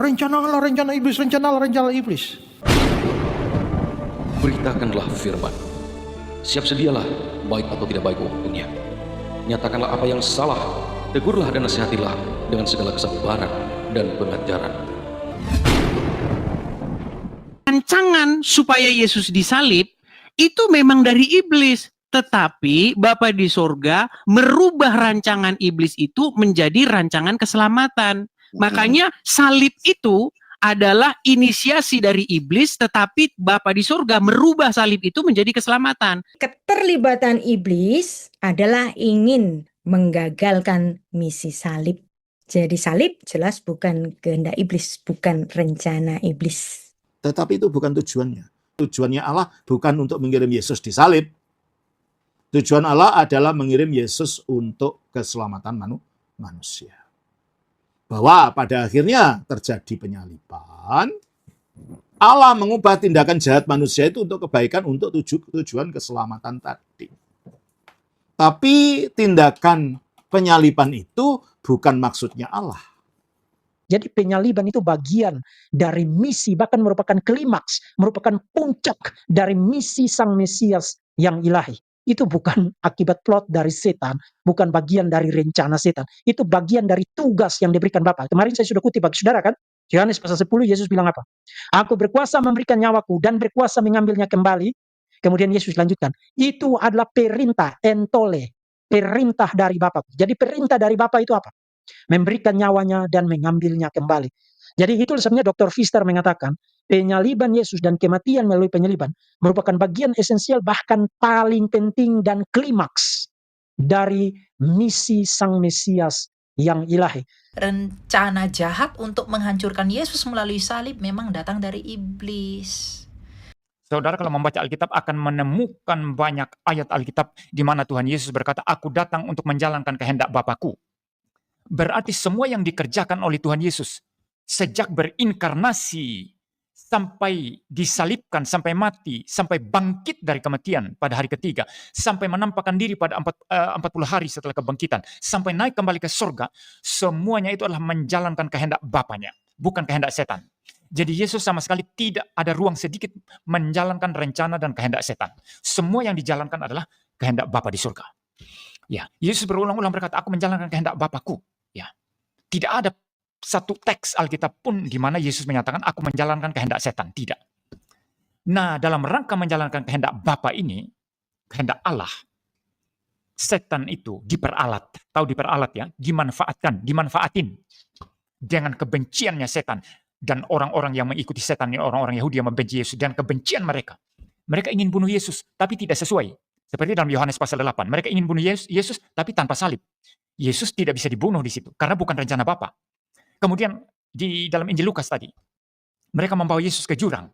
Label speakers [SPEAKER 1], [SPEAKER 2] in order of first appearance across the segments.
[SPEAKER 1] Rencana Allah, rencana iblis, rencana Allah, rencana iblis.
[SPEAKER 2] Beritakanlah firman. Siap sedialah, baik atau tidak baik waktunya. Nyatakanlah apa yang salah, tegurlah dan nasihatilah dengan segala kesabaran dan pengajaran.
[SPEAKER 3] Rancangan supaya Yesus disalib itu memang dari iblis. Tetapi Bapa di sorga merubah rancangan iblis itu menjadi rancangan keselamatan. Makanya salib itu adalah inisiasi dari iblis, tetapi Bapa di sorga merubah salib itu menjadi keselamatan.
[SPEAKER 4] Keterlibatan iblis adalah ingin menggagalkan misi salib. Jadi salib jelas bukan kehendak iblis, bukan rencana iblis.
[SPEAKER 1] Tetapi itu bukan tujuannya. Tujuannya Allah bukan untuk mengirim Yesus disalib. Tujuan Allah adalah mengirim Yesus untuk keselamatan manusia. Bahwa pada akhirnya terjadi penyaliban, Allah mengubah tindakan jahat manusia itu untuk kebaikan, untuk tujuan keselamatan tadi. Tapi tindakan penyaliban itu bukan maksudnya Allah.
[SPEAKER 5] Jadi penyaliban itu bagian dari misi, bahkan merupakan klimaks, merupakan puncak dari misi Sang Mesias yang ilahi. Itu bukan akibat plot dari setan, bukan bagian dari rencana setan. Itu bagian dari tugas yang diberikan Bapa. Kemarin saya sudah kutip bagi saudara kan? Yohanes pasal 10, Yesus bilang apa? Aku berkuasa memberikan nyawaku dan berkuasa mengambilnya kembali. Kemudian Yesus lanjutkan, itu adalah perintah, entole, perintah dari Bapa. Jadi perintah dari Bapa itu apa? Memberikan nyawanya dan mengambilnya kembali. Jadi itu sebenarnya Dr. Pfister mengatakan, penyaliban Yesus dan kematian melalui penyaliban merupakan bagian esensial, bahkan paling penting dan klimaks dari misi Sang Mesias yang ilahi.
[SPEAKER 6] Rencana jahat untuk menghancurkan Yesus melalui salib memang datang dari iblis.
[SPEAKER 7] Saudara kalau membaca Alkitab akan menemukan banyak ayat Alkitab di mana Tuhan Yesus berkata, aku datang untuk menjalankan kehendak Bapakku. Berarti semua yang dikerjakan oleh Tuhan Yesus sejak berinkarnasi sampai disalibkan, sampai mati, sampai bangkit dari kematian pada hari ketiga, sampai menampakkan diri pada 40 hari setelah kebangkitan, sampai naik kembali ke surga, semuanya itu adalah menjalankan kehendak Bapanya, bukan kehendak setan. Jadi Yesus sama sekali tidak ada ruang sedikit menjalankan rencana dan kehendak setan. Semua yang dijalankan adalah kehendak Bapa di surga. Ya, Yesus berulang-ulang berkata, aku menjalankan kehendak Bapakku. Ya, tidak ada satu teks Alkitab pun di mana Yesus menyatakan aku menjalankan kehendak setan. Tidak. Nah, dalam rangka menjalankan kehendak Bapa ini, kehendak Allah, setan itu diperalat. Tahu diperalat ya? Dimanfaatin. Dengan kebenciannya setan. Dan orang-orang yang mengikuti setan, orang-orang Yahudi yang membenci Yesus. Dan kebencian mereka. Mereka ingin bunuh Yesus, tapi tidak sesuai. Seperti dalam Yohanes pasal 8. Mereka ingin bunuh Yesus, tapi tanpa salib. Yesus tidak bisa dibunuh di situ, karena bukan rencana Bapa. Kemudian di dalam Injil Lukas tadi, mereka membawa Yesus ke jurang.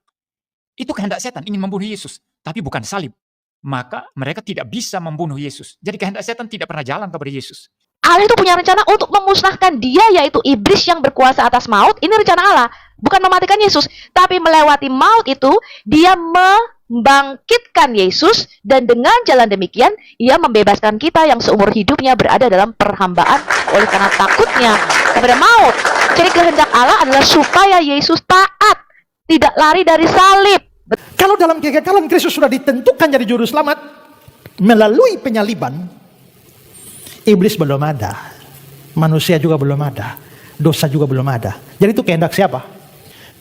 [SPEAKER 7] Itu kehendak setan, ingin membunuh Yesus, tapi bukan salib. Maka mereka tidak bisa membunuh Yesus. Jadi kehendak setan tidak pernah jalan kepada Yesus.
[SPEAKER 8] Allah itu punya rencana untuk memusnahkan dia, yaitu iblis yang berkuasa atas maut. Ini rencana Allah, bukan mematikan Yesus. Tapi melewati maut itu, dia membangkitkan Yesus, dan dengan jalan demikian, ia membebaskan kita yang seumur hidupnya berada dalam perhambaan oleh karena takutnya kepada maut. Jadi kehendak Allah adalah supaya Yesus taat, tidak lari dari salib.
[SPEAKER 1] Kalau dalam kekekalan Kristus sudah ditentukan jadi juru selamat melalui penyaliban, iblis belum ada, manusia juga belum ada, dosa juga belum ada. Jadi itu kehendak siapa?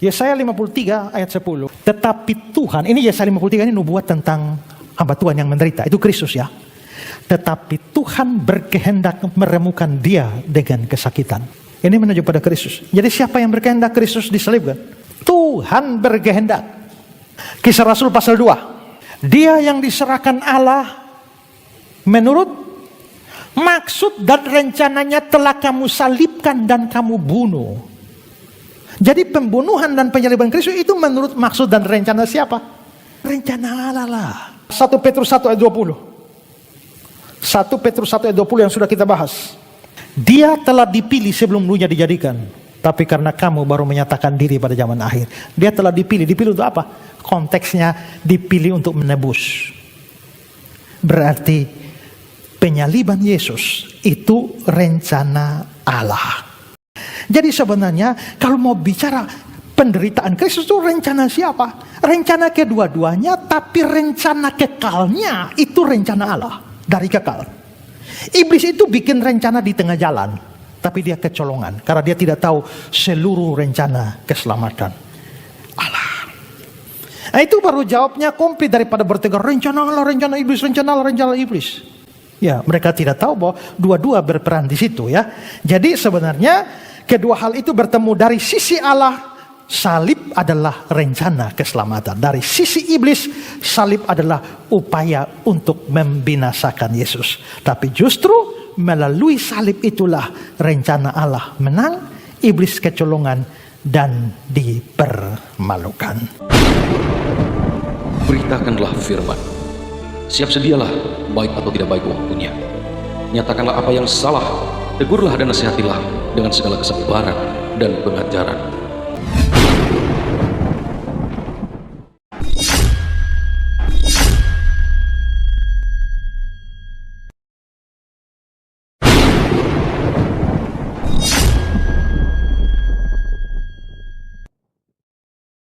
[SPEAKER 1] Yesaya 53 ayat 10. Tetapi Tuhan, ini Yesaya 53 ini nubuat tentang hamba Tuhan yang menderita, itu Kristus ya. Tetapi Tuhan berkehendak meremukan dia dengan kesakitan. Ini menuju pada Kristus. Jadi siapa yang berkehendak Kristus disalibkan? Tuhan berkehendak. Kisah Rasul pasal 2. Dia yang diserahkan Allah menurut maksud dan rencananya telah kamu salibkan dan kamu bunuh. Jadi pembunuhan dan penyaliban Kristus itu menurut maksud dan rencana siapa? Rencana Allah lah. 1 Petrus 1 ayat 20. 1 Petrus 1 ayat 20 yang sudah kita bahas. Dia telah dipilih sebelum dunia dijadikan. Tapi karena kamu baru menyatakan diri pada zaman akhir. Dia telah dipilih. Dipilih untuk apa? Konteksnya dipilih untuk menebus. Berarti penyaliban Yesus itu rencana Allah. Jadi sebenarnya kalau mau bicara penderitaan Kristus itu rencana siapa? Rencana kedua-duanya, tapi rencana kekalnya itu rencana Allah dari kekal. Iblis itu bikin rencana di tengah jalan, tapi dia kecolongan karena dia tidak tahu seluruh rencana keselamatan Allah. Nah, itu baru jawabnya komplit daripada bertegur rencana Allah, rencana iblis, rencana Allah, rencana iblis. Ya, mereka tidak tahu bahwa dua-dua berperan di situ ya. Jadi sebenarnya kedua hal itu bertemu. Dari sisi Allah, salib adalah rencana keselamatan. Dari sisi iblis, salib adalah upaya untuk membinasakan Yesus. Tapi justru melalui salib itulah rencana Allah menang, iblis kecolongan dan dipermalukan.
[SPEAKER 2] Beritakanlah firman. Siap sedialah, baik atau tidak baik waktunya. Nyatakanlah apa yang salah, tegurlah dan nasihatilah dengan segala kesabaran dan pengajaran.